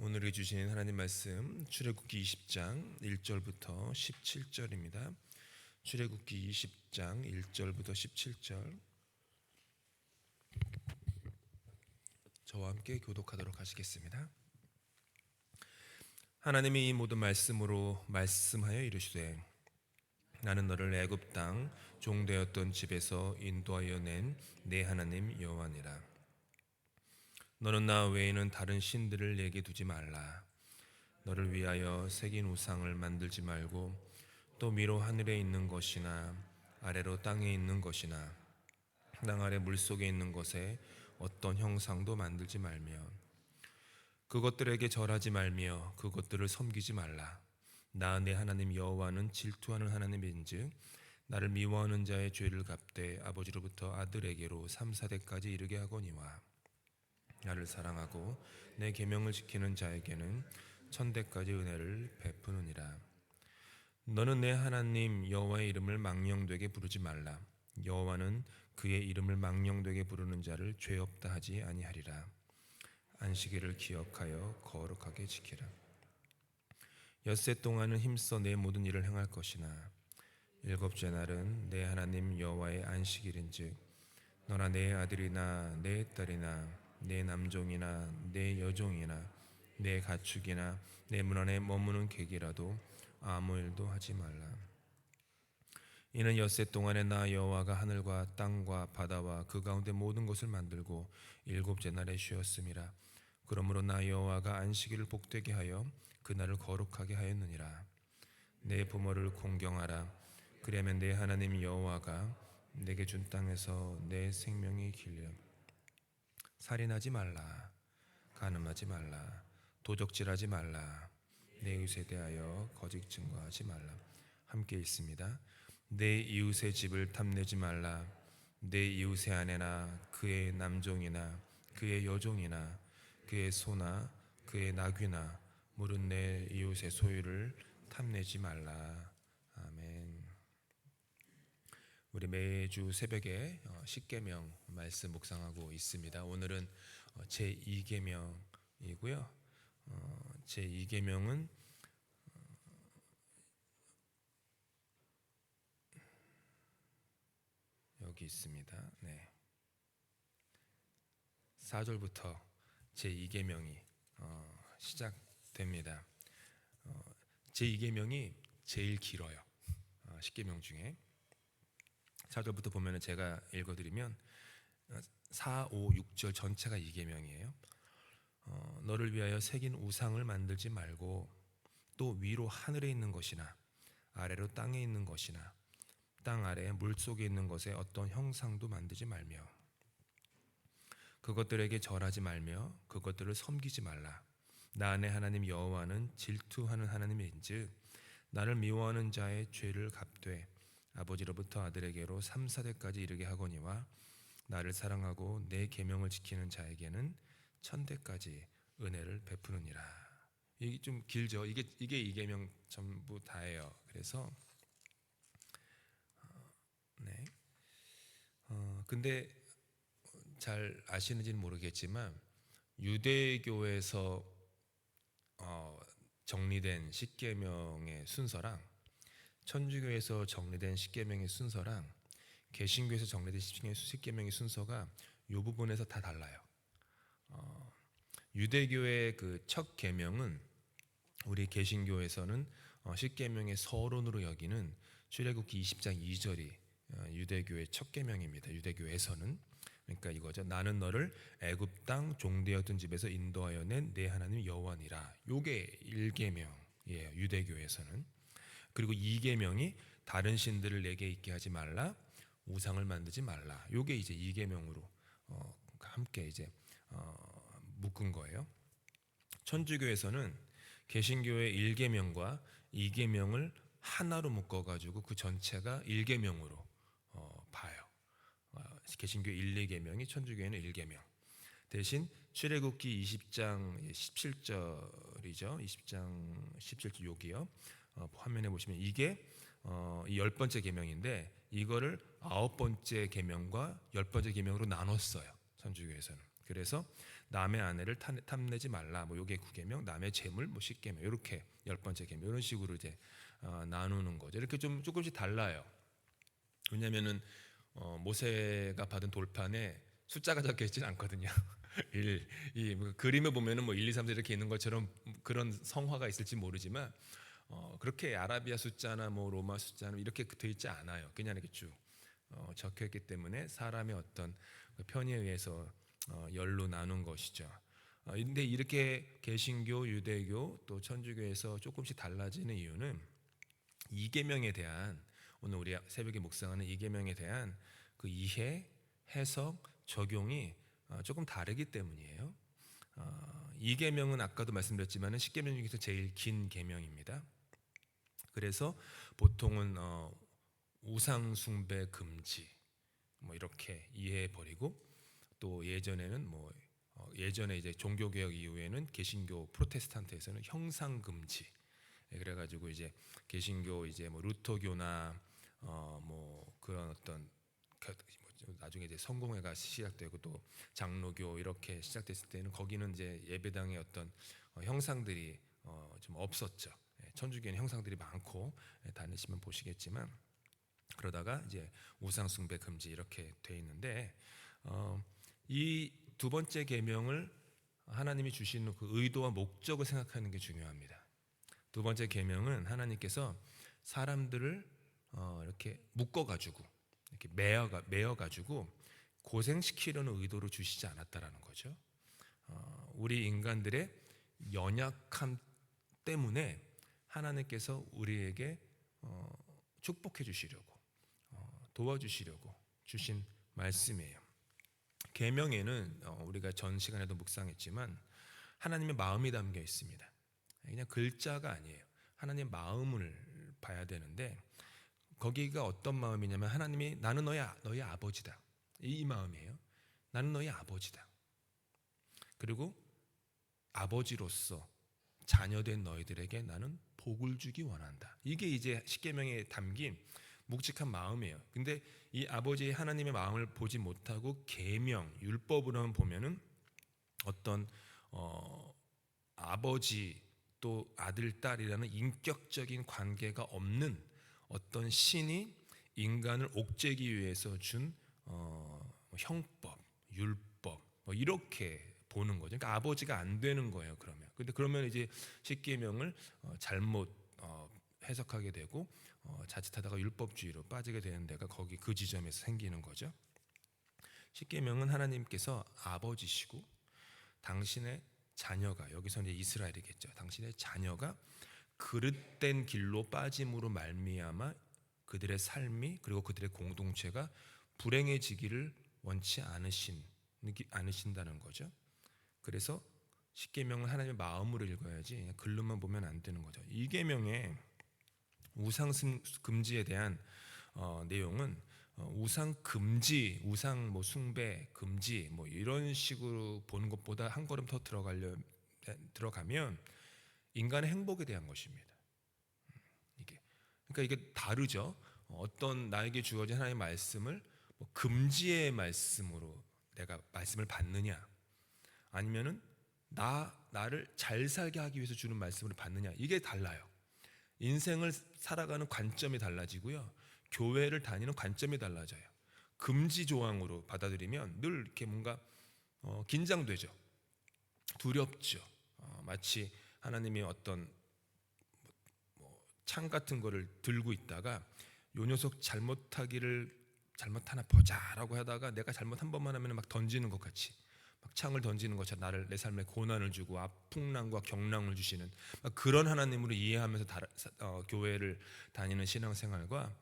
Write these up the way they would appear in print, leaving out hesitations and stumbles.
오늘이 주신 하나님 말씀 출애굽기 20장 1절부터 17절입니다. 출애굽기 20장 1절부터 17절 저와 함께 교독하도록 하시겠습니다. 하나님이 이 모든 말씀으로 말씀하여 이르시되 나는 너를 애굽 땅 종되었던 집에서 인도하여 낸 내 하나님 여호와니라. 너는 나 외에는 다른 신들을 내게 두지 말라. 너를 위하여 새긴 우상을 만들지 말고 또 위로 하늘에 있는 것이나 아래로 땅에 있는 것이나 땅 아래 물속에 있는 것에 어떤 형상도 만들지 말며 그것들에게 절하지 말며 그것들을 섬기지 말라. 나 내 하나님 여호와는 질투하는 하나님인즉 나를 미워하는 자의 죄를 갚되 아버지로부터 아들에게로 3, 4대까지 이르게 하거니와 나를 사랑하고 내 계명을 지키는 자에게는 1000대까지 은혜를 베푸느니라. 너는 내 하나님 여호와의 이름을 망령되게 부르지 말라. 여호와는 그의 이름을 망령되게 부르는 자를 죄 없다 하지 아니하리라. 안식일을 기억하여 거룩하게 지키라. 엿새 동안은 힘써 내 모든 일을 행할 것이나 일곱째 날은 내 하나님 여호와의 안식일인즉 너나 내 아들이나 내 딸이나 내 남종이나 내 여종이나 내 가축이나 내 문 안에 머무는 객이라도 아무 일도 하지 말라. 이는 엿새 동안에 나 여호와가 하늘과 땅과 바다와 그 가운데 모든 것을 만들고 일곱째 날에 쉬었음이라. 그러므로 나 여호와가 안식일을 복되게 하여 그날을 거룩하게 하였느니라. 내 부모를 공경하라. 그러면 내 하나님 여호와가 내게 준 땅에서 내 생명이 길려. 살인하지 말라. 간음하지 말라. 도적질하지 말라. 내 이웃에 대하여 거짓 증거하지 말라. 함께 있습니다. 내 이웃의 집을 탐내지 말라. 내 이웃의 아내나 그의 남종이나 그의 여종이나 그의 소나 그의 나귀나 물은 내 이웃의 소유를 탐내지 말라. 아멘. 우리 매주 새벽에 십계명 말씀 묵상하고 있습니다. 오늘은 제2계명이고요. 제2계명은 여기 있습니다. 네. 4절부터 제2계명이 시작됩니다. 제2계명이 제일 길어요. 10계명 중에 4절부터 보면 제가 읽어드리면 4, 5, 6절 전체가 2계명이에요. 너를 위하여 새긴 우상을 만들지 말고 또 위로 하늘에 있는 것이나 아래로 땅에 있는 것이나 땅 아래 물속에 있는 것에 어떤 형상도 만들지 말며 그것들에게 절하지 말며 그것들을 섬기지 말라. 나 내 하나님 여호와는 질투하는 하나님인즉 나를 미워하는 자의 죄를 갚되 아버지로부터 아들에게로 3, 4대까지 이르게 하거니와 나를 사랑하고 내 계명을 지키는 자에게는 1000대까지 은혜를 베푸느니라. 이게 좀 길죠. 이게 2계명 전부 다예요. 그래서 네. 근데 잘 아시는지는 모르겠지만 유대교에서 정리된 10계명의 순서랑 천주교에서 정리된 10계명의 순서랑 개신교에서 정리된 10계명의 순서가 이 부분에서 다 달라요. 유대교의 그 첫 계명은 우리 개신교에서는 10계명의 서론으로 여기는 출애굽기 20장 2절이 유대교의 첫 계명입니다. 유대교에서는 그러니까 이거죠. 나는 너를 애굽 땅 종되었던 집에서 인도하여 낸 내 하나님 여호와니라. 요게 1계명이에요. 유대교에서는. 그리고 2계명이 다른 신들을 내게 있게 하지 말라. 우상을 만들지 말라. 요게 이제 2계명으로 함께 이제 묶은 거예요. 천주교에서는 개신교의 1계명과 2계명을 하나로 묶어 가지고 그 전체가 1계명으로 봐요. 개신교 1, 2계명이 천주교에는 1계명. 대신 출애굽기 20장 17절이죠. 20장 17절 여기요. 화면에 보시면 이게 이 10번째 계명인데 이거를 9번째 계명과 10번째 계명으로 나눴어요. 천주교에서는. 그래서 남의 아내를 탐내지 말라. 뭐 요게 9계명, 남의 재물 뭐 10계명. 이렇게 10번째 계명 이런 식으로 이제 나누는 거죠. 이렇게 좀 조금씩 달라요. 왜냐면은 모세가 받은 돌판에 숫자가 적혀 있지는 않거든요. 1, 2, 뭐 그림을 보면은 뭐 1, 2, 3, 4 이렇게 있는 것처럼 그런 성화가 있을지 모르지만 그렇게 아라비아 숫자나 뭐 로마 숫자는 이렇게 돼 있지 않아요. 그냥 이렇게 쭉 적혀 있기 때문에 사람의 어떤 그 편의에 의해서 열로 나눈 것이죠. 근데 이렇게 개신교, 유대교 또 천주교에서 조금씩 달라지는 이유는 이계명에 대한, 오늘 우리 새벽에 묵상하는 이계명에 대한 그 이해, 해석, 적용이 조금 다르기 때문이에요. 이계명은 아까도 말씀드렸지만 10계명 중에서 제일 긴 계명입니다. 그래서 보통은 우상 숭배 금지 뭐 이렇게 이해해 버리고, 또 예전에는 예전에 이제 종교개혁 이후에는 개신교 프로테스탄트에서는 형상 금지, 그래가지고 이제 개신교 이제 뭐 루터교나 뭐 그런 어떤 나중에 이제 성공회가 시작되고 또 장로교 이렇게 시작됐을 때는 거기는 이제 예배당의 어떤 형상들이 좀 없었죠. 천주교는 형상들이 많고 다니시면 보시겠지만, 그러다가 이제 우상 숭배 금지 이렇게 돼 있는데 이 두 번째 계명을 하나님이 주시는 그 의도와 목적을 생각하는 게 중요합니다. 두 번째 계명은 하나님께서 사람들을 이렇게 묶어가지고 이렇게 매어가지고 고생시키려는 의도로 주시지 않았다라는 거죠. 우리 인간들의 연약함 때문에 하나님께서 우리에게 축복해 주시려고 도와주시려고 주신 말씀이에요. 계명에는 우리가 전 시간에도 묵상했지만 하나님의 마음이 담겨 있습니다. 그냥 글자가 아니에요. 하나님의 마음을 봐야 되는데, 거기가 어떤 마음이냐면 하나님이 나는 너의 아버지다, 이 마음이에요. 나는 너의 아버지다. 그리고 아버지로서 자녀된 너희들에게 나는 복을 주기 원한다. 이게 이제 십계명에 담긴 묵직한 마음이에요. 근데 이 아버지 하나님의 마음을 보지 못하고 계명, 율법으로만 보면은 어떤 아버지 또 아들, 딸이라는 인격적인 관계가 없는 어떤 신이 인간을 옥죄기 위해서 준 형법, 율법 뭐 이렇게 보는 거죠. 그러니까 아버지가 안 되는 거예요. 그러면 이제 십계명을 잘못 해석하게 되고 자칫하다가 율법주의로 빠지게 되는 데가 거기 그 지점에서 생기는 거죠. 십계명은 하나님께서 아버지시고 당신의 자녀가, 여기서 이제 이스라엘이겠죠. 당신의 자녀가 그릇된 길로 빠짐으로 말미암아 그들의 삶이 그리고 그들의 공동체가 불행해지기를 원치 않으신다는 거죠. 그래서 십계명은 하나님의 마음으로 읽어야지 그냥 글로만 보면 안 되는 거죠. 이 계명에 우상 금지에 대한 내용은 우상 금지, 우상 뭐 숭배 금지 뭐 이런 식으로 보는 것보다 한 걸음 더 들어가면 인간의 행복에 대한 것입니다. 그러니까 이게 다르죠. 어떤 나에게 주어진 하나님의 말씀을 뭐 금지의 말씀으로 내가 말씀을 받느냐, 아니면은 나를 잘 살게 하기 위해서 주는 말씀을 받느냐, 이게 달라요. 인생을 살아가는 관점이 달라지고요. 교회를 다니는 관점이 달라져요. 금지 조항으로 받아들이면 늘 이렇게 뭔가 긴장되죠. 두렵죠. 마치 하나님이 어떤 창 같은 거를 들고 있다가 요 녀석 잘못하나 보자라고 하다가 내가 잘못 한 번만 하면 막 던지는 것 같이, 막 창을 던지는 것처럼 내 삶에 고난을 주고 풍랑과 경랑을 주시는 그런 하나님으로 이해하면서 교회를 다니는 신앙생활과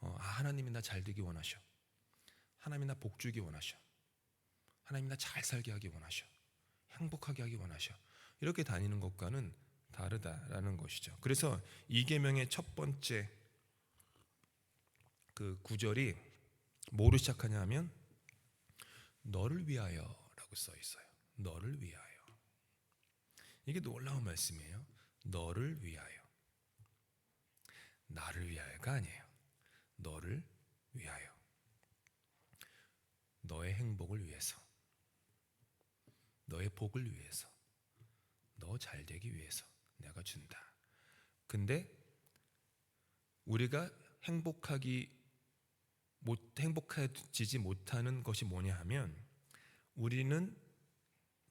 하나님이 나 잘 되기 원하셔, 하나님이 나 복 주기 원하셔, 하나님이 나 잘 살게 하기 원하셔, 행복하게 하기 원하셔, 이렇게 다니는 것과는 다르다라는 것이죠. 그래서 이 계명의 첫 번째 그 구절이 뭐로 시작하냐 하면 너를 위하여라고 써 있어요. 너를 위하여. 이게 놀라운 말씀이에요. 너를 위하여. 나를 위하여가 아니에요. 너를 위하여. 너의 행복을 위해서, 너의 복을 위해서, 너 잘되기 위해서 내가 준다. 근데 우리가 행복해지지 못하는 것이 뭐냐 하면, 우리는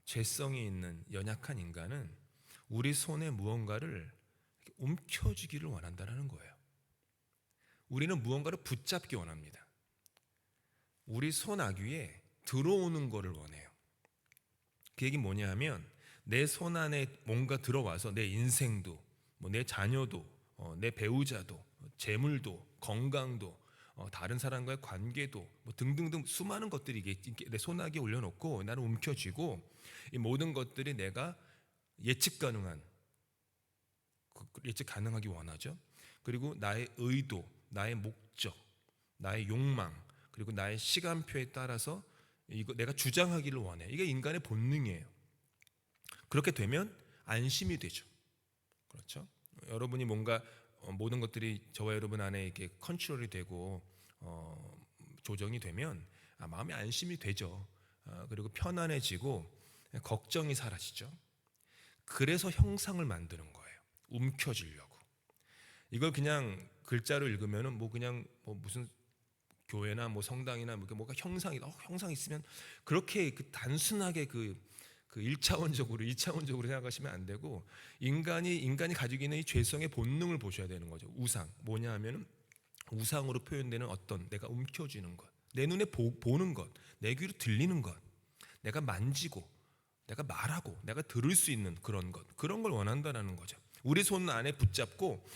죄성이 있는 연약한 인간은 우리 손에 무언가를 움켜쥐기를 원한다는 거예요. 우리는 무언가를 붙잡기 원합니다. 우리 손아귀에 들어오는 것을 원해요. 그 얘기 뭐냐 하면, 내 손 안에 뭔가 들어와서 내 인생도, 내 자녀도, 내 배우자도, 재물도, 건강도, 다른 사람과의 관계도, 등등등 수많은 것들이 내 손아귀에 올려놓고 나를 움켜쥐고, 이 모든 것들이 내가 예측 가능하기 원하죠. 그리고 나의 의도, 나의 목적, 나의 욕망, 그리고 나의 시간표에 따라서 이거 내가 주장하기를 원해. 이게 인간의 본능이에요. 그렇게 되면 안심이 되죠. 그렇죠? 여러분이 뭔가 모든 것들이 저와 여러분 안에 이렇게 컨트롤이 되고 조정이 되면 마음이 안심이 되죠. 그리고 편안해지고 걱정이 사라지죠. 그래서 형상을 만드는 거예요. 움켜쥐려고. 이걸 그냥 글자로 읽으면은 그냥 무슨 교회나 성당이나 뭐가 형상이 있으면 그렇게 단순하게 그 1차원적으로 2차원적으로 생각하시면 안 되고, 인간이 가지고 있는 이 죄성의 본능을 보셔야 되는 거죠. 우상 뭐냐 하면은, 우상으로 표현되는 어떤 내가 움켜쥐는 것, 내 눈에 보는 것, 내 귀로 들리는 것, 내가 만지고 내가 말하고 내가 들을 수 있는 그런 걸 원한다는 거죠. 우리 손 안에 붙잡고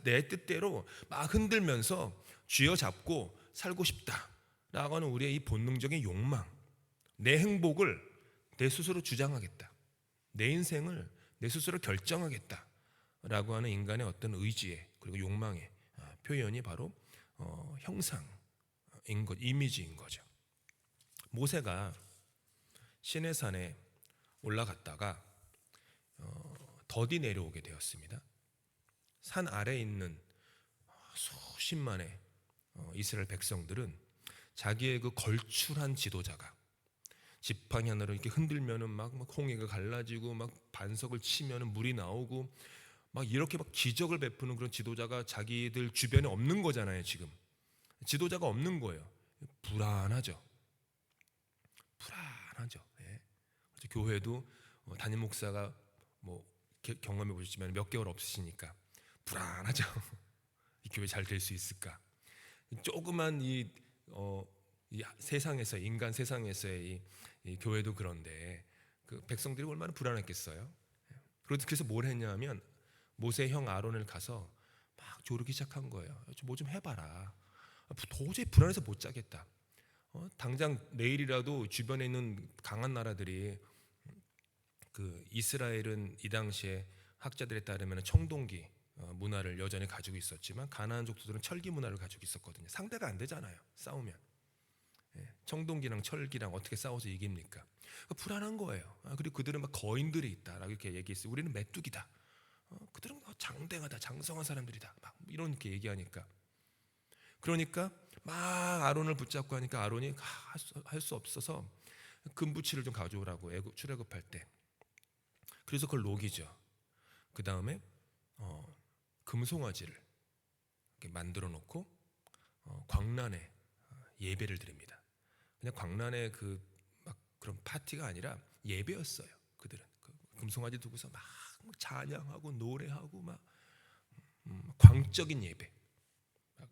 내 뜻대로 막 흔들면서 쥐어잡고 살고 싶다라고 하는 우리의 이 본능적인 욕망, 내 행복을 내 스스로 주장하겠다, 내 인생을 내 스스로 결정하겠다라고 하는 인간의 어떤 의지의, 그리고 욕망의 표현이 바로 형상인 것, 이미지인 거죠. 모세가 시내산에 올라갔다가 더디 내려오게 되었습니다. 산 아래에 있는 수십만의 이스라엘 백성들은 자기의 그 걸출한 지도자가 지팡이 하나로 이렇게 흔들면은 막 홍해가 갈라지고, 막 반석을 치면은 물이 나오고, 막 이렇게 기적을 베푸는 그런 지도자가 자기들 주변에 없는 거잖아요. 지금 지도자가 없는 거예요. 불안하죠. 예. 교회도 담임 목사가 경험해 보셨지만 몇 개월 없으시니까 불안하죠. 이 교회 잘 될 수 있을까? 조그만 이 세상에서, 인간 세상에서의 이 교회도 그런데 그 백성들이 얼마나 불안했겠어요. 그래서 뭘 했냐면, 모세 형 아론을 가서 막 조르기 시작한 거예요. 뭐 좀 해봐라. 도저히 불안해서 못 자겠다. 당장 내일이라도 주변에 있는 강한 나라들이, 그 이스라엘은 이 당시에 학자들에 따르면 청동기 문화를 여전히 가지고 있었지만, 가나안 족속들은 철기 문화를 가지고 있었거든요. 상대가 안 되잖아요, 싸우면. 청동기랑 철기랑 어떻게 싸워서 이깁니까? 불안한 거예요. 그리고 그들은 막 거인들이 있다라고 이렇게 얘기했어요. 우리는 메뚜기다. 그들은 장대하다, 장성한 사람들이다. 막 이렇게 얘기하니까, 그러니까 막 아론을 붙잡고 하니까 아론이 할 수 없어서 금부치를 좀 가져오라고 출애굽할 때. 그래서 그걸 녹이죠. 그 다음에 금송아지를 이렇게 만들어 놓고 광란에 예배를 드립니다. 그냥 광란의 막 그런 파티가 아니라 예배였어요. 그들은 금송아지 두고서 막 찬양하고 노래하고 막 광적인 예배, 막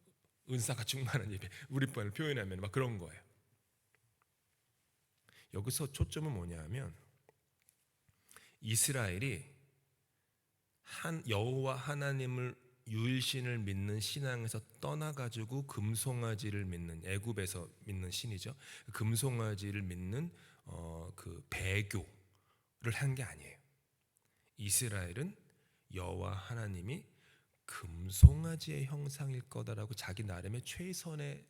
은사가 충만한 예배, 우리 말로 표현하면 막 그런 거예요. 여기서 초점은 뭐냐면, 이스라엘이 여호와 하나님을 유일신을 믿는 신앙에서 떠나가지고 금송아지를 믿는, 애굽에서 믿는 신이죠, 금송아지를 믿는 그 배교를 한 게 아니에요. 이스라엘은 여호와 하나님이 금송아지의 형상일 거다라고 자기 나름의 최선의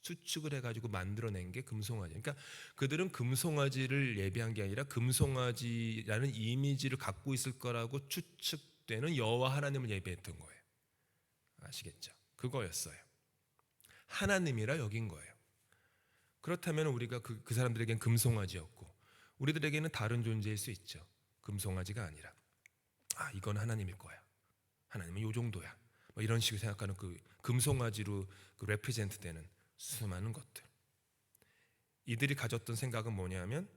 수축을 해가지고 만들어낸 게 금송아지. 그러니까 그들은 금송아지를 예배한 게 아니라 금송아지라는 이미지를 갖고 있을 거라고 추측되는 여호와 하나님을 예배했던 거예요. 아시겠죠? 그거였어요. 하나님이라 여긴 거예요. 그렇다면 우리가 그 사람들에겐 금송아지였고, 우리들에게는 다른 존재일 수 있죠. 금송아지가 아니라 이건 하나님일 거야. 하나님은 요 정도야. 뭐 이런 식으로 생각하는 그 금송아지로 그 레프레젠트 되는 수많은 것들. 이들이 가졌던 생각은 뭐냐면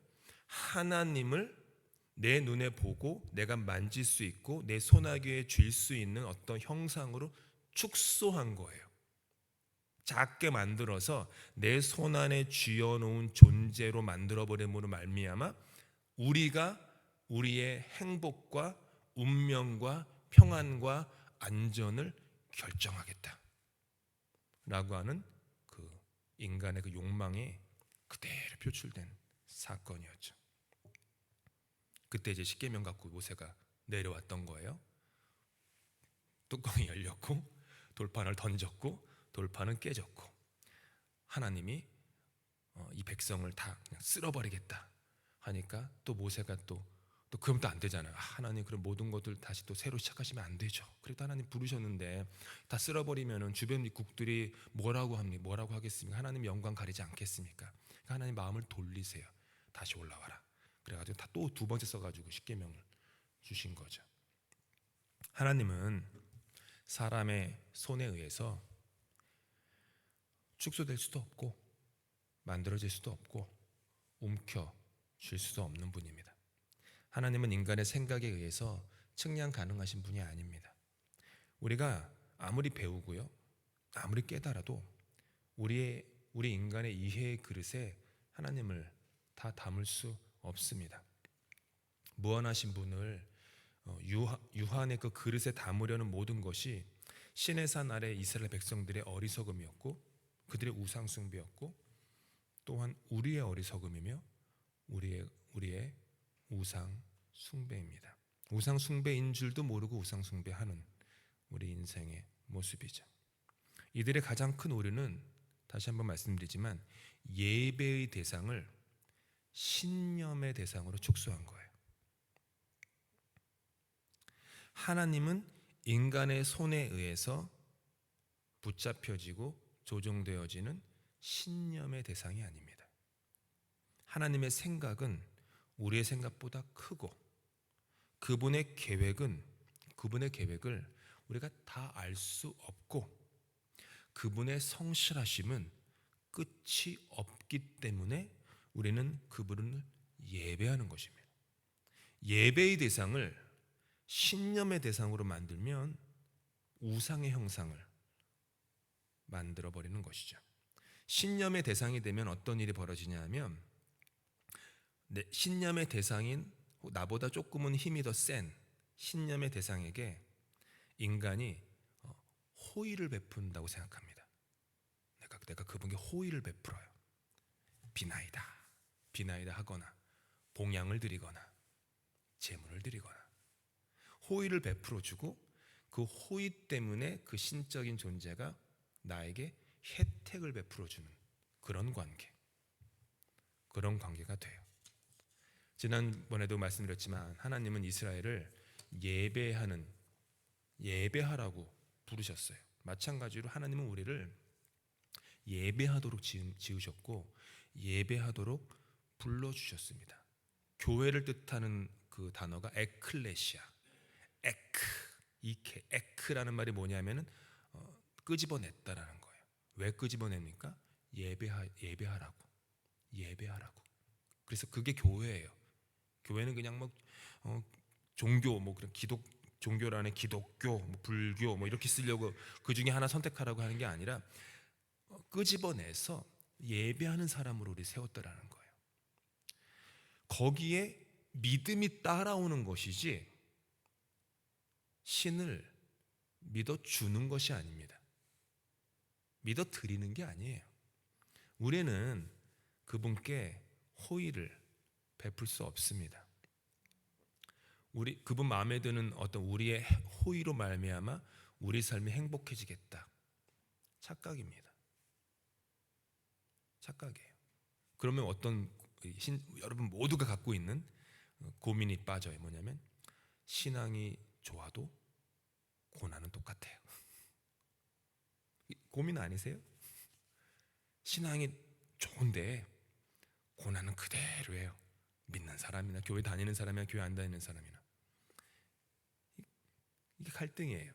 하나님을 내 눈에 보고 내가 만질 수 있고 내 손아귀에 쥘 수 있는 어떤 형상으로 축소한 거예요. 작게 만들어서 내 손안에 쥐어놓은 존재로 만들어버림으로 말미암아 우리가 우리의 행복과 운명과 평안과 안전을 결정하겠다 라고 하는 그 인간의 그 욕망이 그대로 표출된 사건이었죠. 그때 이제 십계명 갖고 모세가 내려왔던 거예요. 뚜껑이 열렸고 돌판을 던졌고 돌판은 깨졌고 하나님이 이 백성을 다 그냥 쓸어버리겠다 하니까 또 모세가 또 그럼 또 안 되잖아요. 하나님 그럼 모든 것들 다시 또 새로 시작하시면 안 되죠. 그래도 하나님 부르셨는데 다 쓸어버리면은 주변 국들이 뭐라고 하겠습니까? 하나님 영광 가리지 않겠습니까? 그러니까 하나님 마음을 돌리세요. 다시 올라와라. 그래가지고 다 또 두 번째 써가지고 십계명을 주신 거죠. 하나님은 사람의 손에 의해서 축소될 수도 없고 만들어질 수도 없고 움켜쥘 수도 없는 분입니다. 하나님은 인간의 생각에 의해서 측량 가능하신 분이 아닙니다. 우리가 아무리 배우고요, 아무리 깨달아도 우리 인간의 이해의 그릇에 하나님을 다 담을 수 없습니다. 무한하신 분을 유한의 그 그릇에 담으려는 모든 것이 시내산 아래 이스라엘 백성들의 어리석음이었고 그들의 우상 숭배였고 또한 우리의 어리석음이며 우리의 우상 숭배입니다. 우상 숭배인 줄도 모르고 우상 숭배하는 우리 인생의 모습이죠. 이들의 가장 큰 오류는 다시 한번 말씀드리지만 예배의 대상을 신념의 대상으로 축소한 거예요. 하나님은 인간의 손에 의해서 붙잡혀지고 조종되어지는 신념의 대상이 아닙니다. 하나님의 생각은 우리의 생각보다 크고 그분의 계획을 우리가 다 알 수 없고 그분의 성실하심은 끝이 없기 때문에 우리는 그분을 예배하는 것입니다. 예배의 대상을 신념의 대상으로 만들면 우상의 형상을 만들어버리는 것이죠. 신념의 대상이 되면 어떤 일이 벌어지냐 하면 신념의 대상인 나보다 조금은 힘이 더 센 신념의 대상에게 인간이 호의를 베푼다고 생각합니다. 내가 그분께 호의를 베풀어요. 비나이다 하거나 봉양을 드리거나 제물을 드리거나 호의를 베풀어주고 그 호의 때문에 그 신적인 존재가 나에게 혜택을 베풀어주는 그런 관계가 돼요. 지난번에도 말씀드렸지만 하나님은 이스라엘을 예배하라고 부르셨어요. 마찬가지로 하나님은 우리를 예배하도록 지으셨고 예배하도록 불러주셨습니다. 교회를 뜻하는 그 단어가 에클레시아, 에크라는 말이 뭐냐면은 끄집어냈다라는 거예요. 왜 끄집어냅니까? 예배하라고. 그래서 그게 교회예요. 교회는 그냥 종교 그런 종교란에 기독교, 불교 이렇게 쓰려고 그 중에 하나 선택하라고 하는 게 아니라 끄집어내서 예배하는 사람으로 우리 세웠다라는 거예요. 거기에 믿음이 따라오는 것이지 신을 믿어주는 것이 아닙니다. 믿어드리는 게 아니에요. 우리는 그분께 호의를 베풀 수 없습니다. 그분 마음에 드는 어떤 우리의 호의로 말미암아 우리 삶이 행복해지겠다. 착각입니다. 착각이에요. 그러면 여러분 모두가 갖고 있는 고민이 빠져요. 뭐냐면 신앙이 좋아도 고난은 똑같아요. 고민 아니세요? 신앙이 좋은데 고난은 그대로예요. 믿는 사람이나 교회 다니는 사람이나 교회 안 다니는 사람이나 이게 갈등이에요.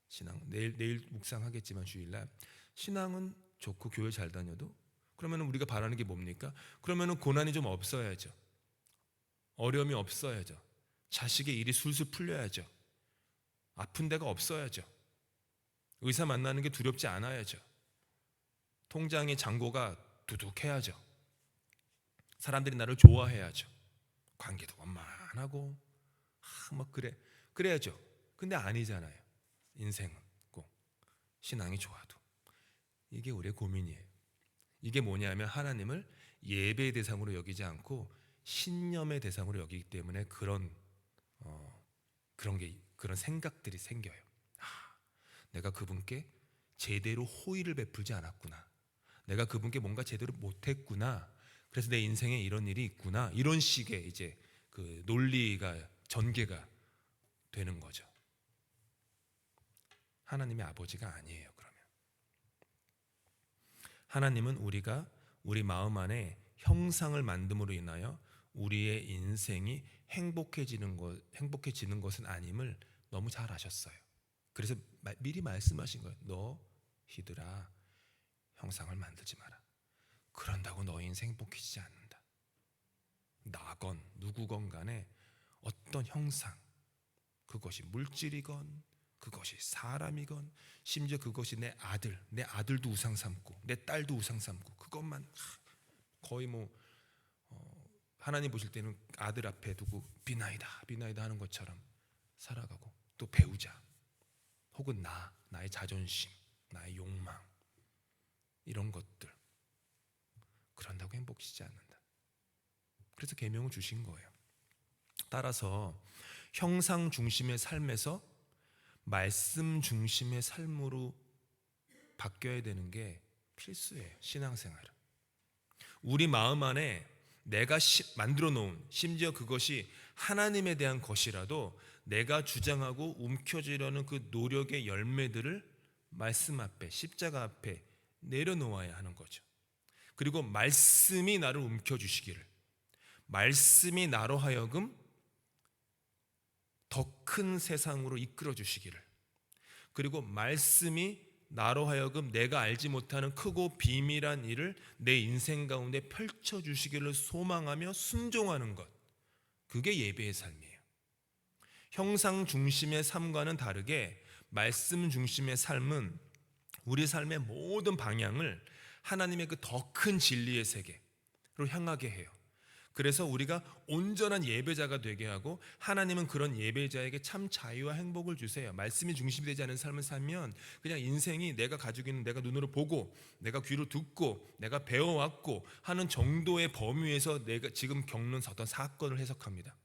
신앙 내일 묵상하겠지만 주일날 신앙은 좋고 교회 잘 다녀도 그러면 우리가 바라는 게 뭡니까? 그러면 고난이 좀 없어야죠. 어려움이 없어야죠. 자식의 일이 술술 풀려야죠. 아픈 데가 없어야죠. 의사 만나는 게 두렵지 않아야죠. 통장의 잔고가 두둑해야죠. 사람들이 나를 좋아해야죠. 관계도 원만하고 막 그래야죠. 근데 아니잖아요. 인생은 꼭 신앙이 좋아도 이게 우리의 고민이에요. 이게 뭐냐면 하나님을 예배의 대상으로 여기지 않고 신념의 대상으로 여기기 때문에 그런 생각들이 생겨요. 내가 그분께 제대로 호의를 베풀지 않았구나. 내가 그분께 뭔가 제대로 못했구나. 그래서 내 인생에 이런 일이 있구나. 이런 식의 이제 그 논리가 전개가 되는 거죠. 하나님의 아버지가 아니에요. 그러면 하나님은 우리가 우리 마음 안에 형상을 만듦으로 인하여 우리의 인생이 행복해지는 것은 아님을 너무 잘 아셨어요. 그래서 미리 말씀하신 거예요. 너 히드라 형상을 만들지 마라. 그런다고 너의 인생 행복해지지 않는다. 나건 누구건 간에 어떤 형상, 그것이 물질이건 그것이 사람이건 심지어 그것이 내 아들도 우상 삼고 내 딸도 우상 삼고 그것만 거의 하나님 보실 때는 아들 앞에 두고 비나이다 하는 것처럼 살아가고, 또 배우자 혹은 나의 자존심, 나의 욕망, 이런 것들, 그런다고 행복해지지 않는다. 그래서 계명을 주신 거예요. 따라서 형상 중심의 삶에서 말씀 중심의 삶으로 바뀌어야 되는 게 필수예요. 신앙생활은 우리 마음 안에 내가 만들어 놓은, 심지어 그것이 하나님에 대한 것이라도 내가 주장하고 움켜쥐려는 그 노력의 열매들을 말씀 앞에, 십자가 앞에 내려놓아야 하는 거죠. 그리고 말씀이 나를 움켜주시기를, 말씀이 나로 하여금 더 큰 세상으로 이끌어 주시기를, 그리고 말씀이 나로 하여금 내가 알지 못하는 크고 비밀한 일을 내 인생 가운데 펼쳐 주시기를 소망하며 순종하는 것, 그게 예배의 삶이에요. 형상 중심의 삶과는 다르게 말씀 중심의 삶은 우리 삶의 모든 방향을 하나님의 그 더 큰 진리의 세계로 향하게 해요. 그래서 우리가 온전한 예배자가 되게 하고, 하나님은 그런 예배자에게 참 자유와 행복을 주세요. 말씀이 중심이 되지 않은 삶을 살면 그냥 인생이 내가 가지고 있는, 내가 눈으로 보고 내가 귀로 듣고 내가 배워왔고 하는 정도의 범위에서 내가 지금 겪는 어떤 사건을 해석합니다.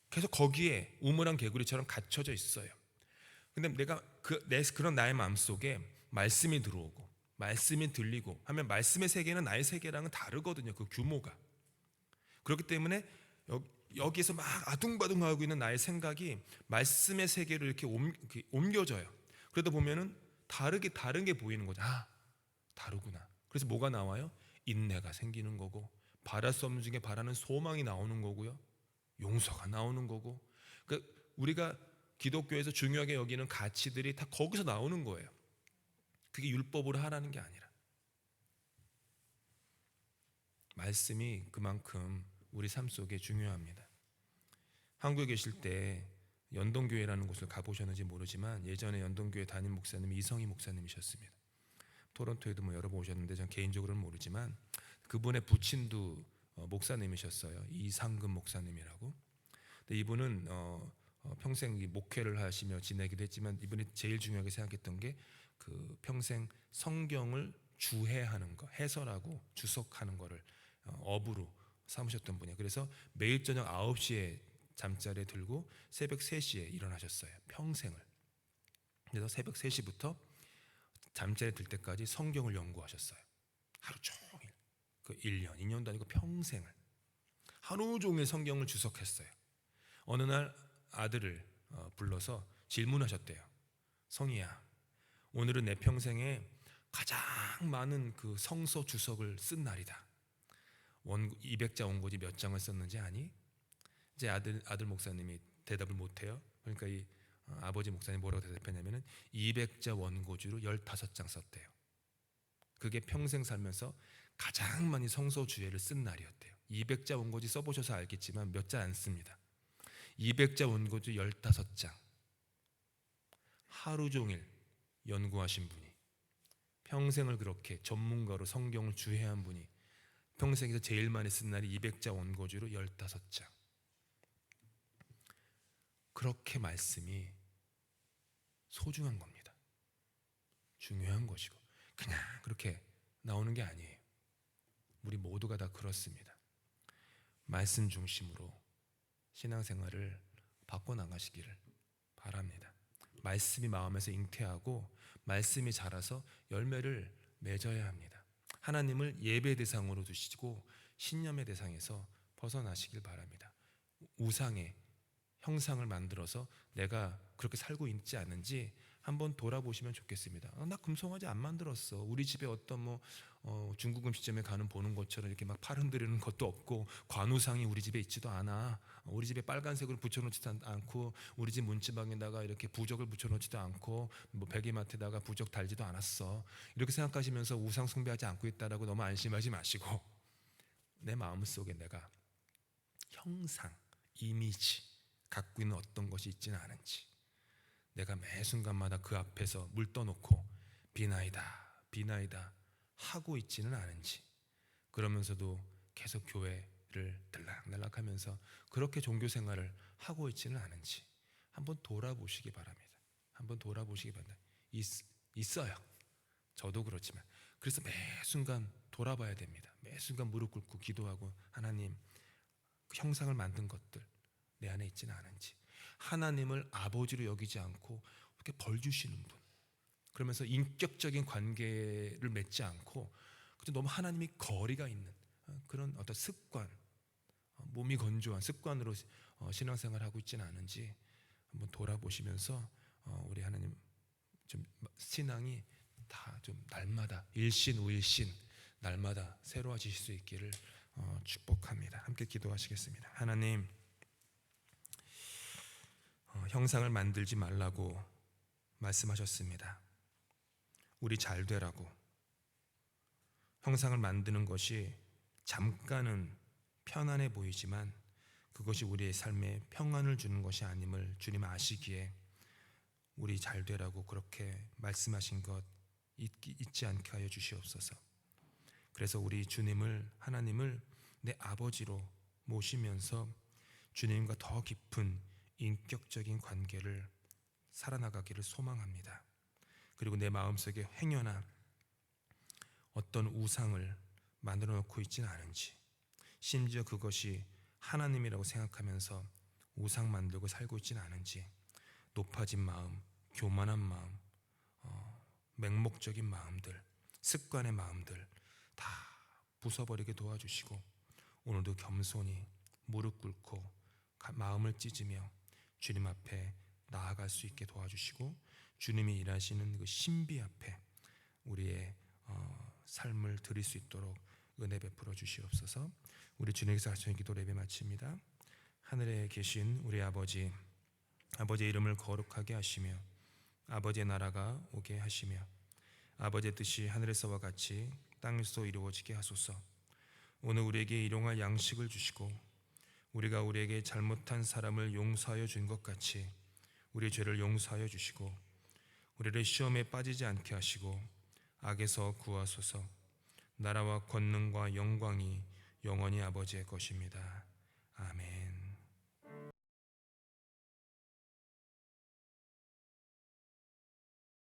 그래서 거기에 우물안 개구리처럼 갇혀져 있어요. 근데 내가 그런 나의 마음속에 말씀이 들어오고 말씀이 들리고 하면 말씀의 세계는 나의 세계랑은 다르거든요. 그 규모가. 그렇기 때문에 여기에서 막 아둥바둥하고 있는 나의 생각이 말씀의 세계로 이렇게 옮겨져요. 그러다 보면은 다른 게 보이는 거죠. 다르구나. 그래서 뭐가 나와요? 인내가 생기는 거고, 바랄 수 없는 중에 바라는 소망이 나오는 거고요, 용서가 나오는 거고. 그러니까 우리가 기독교에서 중요하게 여기는 가치들이 다 거기서 나오는 거예요. 그게 율법으로 하라는 게 아니라 말씀이 그만큼 우리 삶 속에 중요합니다. 한국에 계실 때 연동교회라는 곳을 가보셨는지 모르지만 예전에 연동교회 담임 목사님이 이성희 목사님이셨습니다. 토론토에도 여러 번 오셨는데 전 개인적으로는 모르지만 그분의 부친도 목사님이셨어요. 이상금 목사님이라고. 근데 이분은 평생 목회를 하시며 지내기도 했지만 이분이 제일 중요하게 생각했던 게 그 평생 성경을 주해하는 거, 해설하고 주석하는 거를 업으로 삼으셨던 분이에요. 그래서 매일 저녁 9시에 잠자리에 들고 새벽 3시에 일어나셨어요. 평생을. 그래서 새벽 3시부터 잠자리에 들 때까지 성경을 연구하셨어요. 하루 종일. 그 1년, 2년도 아니고 평생을 하루 종일 성경을 주석했어요. 어느 날 아들을 불러서 질문하셨대요. 성희야, 오늘은 내 평생에 가장 많은 그 성서 주석을 쓴 날이다. 원 200자 원고지 몇 장을 썼는지 아니? 이제 아들 목사님이 대답을 못 해요. 그러니까 이 아버지 목사님 뭐라고 대답했냐면은 200자 원고지로 15장 썼대요. 그게 평생 살면서 가장 많이 성서 주예를 쓴 날이었대요. 200자 원고지 써보셔서 알겠지만 몇 자 안 씁니다. 200자 원고지 15장. 하루 종일 연구하신 분이, 평생을 그렇게 전문가로 성경을 주해한 분이 평생에서 제일 많이 쓴 날이 200자 원고지로 15장. 그렇게 말씀이 소중한 겁니다. 중요한 것이고 그냥 그렇게 나오는 게 아니에요. 우리 모두가 다 그렇습니다. 말씀 중심으로 신앙생활을 바꿔나가시기를 바랍니다. 말씀이 마음에서 잉태하고 말씀이 자라서 열매를 맺어야 합니다. 하나님을 예배 대상으로 두시고 신념의 대상에서 벗어나시길 바랍니다. 우상의 형상을 만들어서 내가 그렇게 살고 있지 않은지 한번 돌아보시면 좋겠습니다. 나 금송아지 안 만들었어. 우리 집에 어떤 중국 음식점에 가는 보는 것처럼 이렇게 막 팔 흔들리는 것도 없고, 관우상이 우리 집에 있지도 않아. 우리 집에 빨간색으로 붙여놓지도 않고, 우리 집 문지방에다가 이렇게 부적을 붙여놓지도 않고, 베개맡에다가 부적 달지도 않았어. 이렇게 생각하시면서 우상 숭배하지 않고 있다라고 너무 안심하지 마시고, 내 마음속에 내가 형상, 이미지 갖고 있는 어떤 것이 있지는 않은지, 내가 매 순간마다 그 앞에서 물 떠놓고 비나이다 비나이다 하고 있지는 않은지, 그러면서도 계속 교회를 들락날락하면서 그렇게 종교 생활을 하고 있지는 않은지 한번 돌아보시기 바랍니다. 한번 돌아보시기 바랍니다. 있어요. 저도 그렇지만. 그래서 매 순간 돌아봐야 됩니다. 매 순간 무릎 꿇고 기도하고, 하나님, 그 형상을 만든 것들 내 안에 있지는 않은지, 하나님을 아버지로 여기지 않고 이렇게 벌 주시는 분, 그러면서 인격적인 관계를 맺지 않고 너무 하나님이 거리가 있는 그런 어떤 습관, 몸이 건조한 습관으로 신앙생활을 하고 있지는 않은지 한번 돌아보시면서 우리 하나님 좀 신앙이 다 좀 날마다 일신우일신 날마다 새로워지실 수 있기를 축복합니다. 함께 기도하시겠습니다. 하나님, 형상을 만들지 말라고 말씀하셨습니다. 우리 잘 되라고. 형상을 만드는 것이 잠깐은 편안해 보이지만 그것이 우리의 삶에 평안을 주는 것이 아님을 주님 아시기에 우리 잘 되라고 그렇게 말씀하신 것 잊지 않게 하여 주시옵소서. 그래서 우리 주님을, 하나님을 내 아버지로 모시면서 주님과 더 깊은 인격적인 관계를 살아나가기를 소망합니다. 그리고 내 마음속에 행여나 어떤 우상을 만들어 놓고 있지는 않은지, 심지어 그것이 하나님이라고 생각하면서 우상 만들고 살고 있지는 않은지, 높아진 마음, 교만한 마음, 맹목적인 마음들, 습관의 마음들 다 부숴버리게 도와주시고, 오늘도 겸손히 무릎 꿇고 마음을 찢으며 주님 앞에 나아갈 수 있게 도와주시고, 주님이 일하시는 그 신비 앞에 우리의 삶을 드릴 수 있도록 은혜 베풀어 주시옵소서. 우리 주님께서 하시는 기도 예배 마칩니다. 하늘에 계신 우리 아버지, 아버지의 이름을 거룩하게 하시며 아버지의 나라가 오게 하시며 아버지의 뜻이 하늘에서와 같이 땅에서도 이루어지게 하소서. 오늘 우리에게 일용할 양식을 주시고 우리가 우리에게 잘못한 사람을 용서하여 준 것 같이 우리의 죄를 용서하여 주시고 우리를 시험에 빠지지 않게 하시고 악에서 구하소서. 나라와 권능과 영광이 영원히 아버지의 것입니다. 아멘.